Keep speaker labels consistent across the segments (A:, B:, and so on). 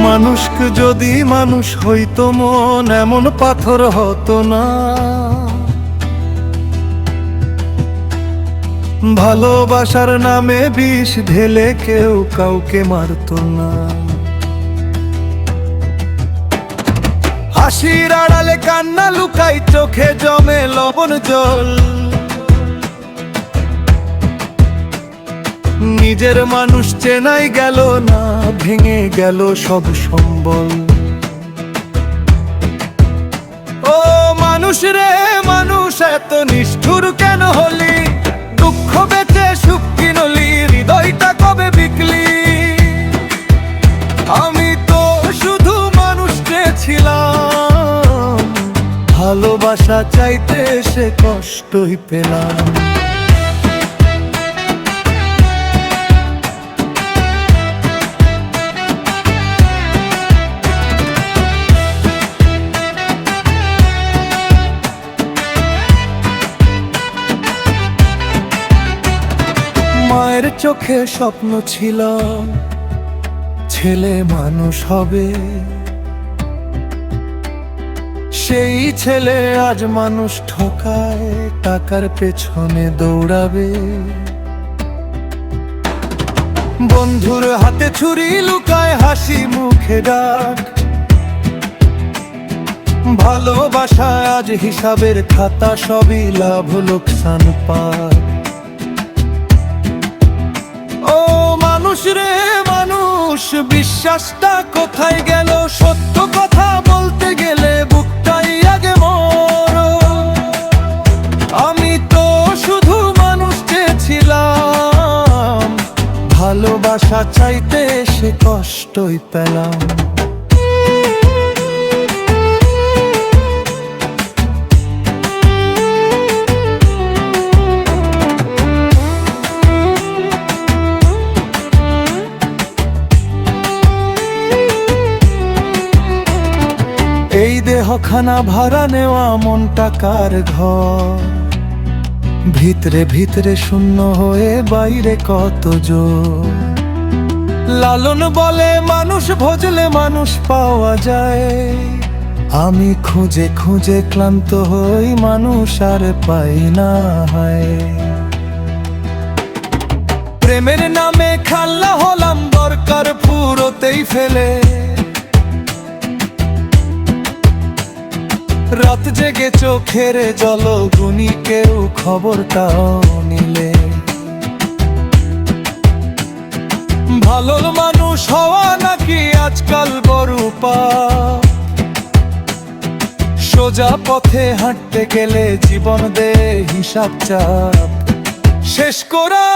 A: মানুষকে যদি মানুষ হইতো মন এমন পাথর হতো না। ভালোবাসার নামে বিষ ঢেলে কেউ কাউকে মারতো না। হাসির আড়ালে কান্না লুকাই, চোখে জমে লবণ জল। নিজের মানুষ চেনাই গেল না, ভেঙে গেল সব সম্বল। ও মানুষ রে মানুষ, এত নিষ্ঠুর কেন হলি? দুঃখ বেঁচে সুখ কিনলি, হৃদয়টা কবে বিকলি? আমি তো শুধু মানুষ চেয়েছিলাম, ভালোবাসা চাইতে সে কষ্টই পেলাম। মায়ের চোখে স্বপ্ন ছিল ছেলে মানুষ হবে, সেই ছেলে আজ মানুষ ঠকায়, টাকার পেছনে দৌড়াবে। বন্ধুর হাতে ছুরি লুকায়, হাসি মুখে ডাক। ভালোবাসা আজ হিসাবের খাতা, সবই লাভ লোকসান পায়। ও মানুষ রে মানুষ, বিশ্বাসটা কোথায় গেল? সত্য কথা বলতে গেলে বুকটাই আগে মর। আমি তো শুধু মানুষ চেয়েছিলাম, ভালোবাসা চাইতে সে কষ্টই পেলাম। এই দেহখানা ভাড়া নেওয়া মন টাকার ঘর, ভিতরে ভিতরে শূন্য হয়ে বাইরে কত জোর। লালন বলে মানুষ ভজলে মানুষ পাওয়া যায়, আমি খুঁজে খুঁজে ক্লান্ত হই, মানুষ আর পাই না। হয় প্রেমের নামে খাল্লা হলাম, দরকার পুরোতেই ফেলে। রাত জেগে চোখের জল গুনি, কেউ খবরটাও নিলে। ভালো মানুষ হওয়া নাকি আজকাল বড় পাপ, সোজা পথে হাঁটতে গেলে জীবন দে হিসাব চাপ। শেষ করা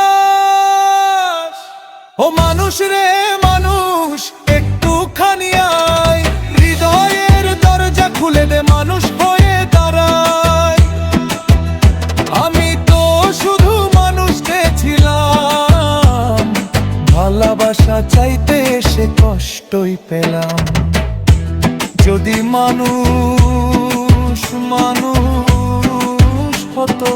A: ও মানুষ রে মানুষ, একটুখানি আয়, হৃদয়ের দরজা খুলে দে, মানুষ হয়ে দাঁড়ায়। আমি তো শুধু মানুষ চেয়েছিলাম, ভালোবাসা চাইতে সে কষ্টই পেলাম। যদি মানুষ মানুষ হতো।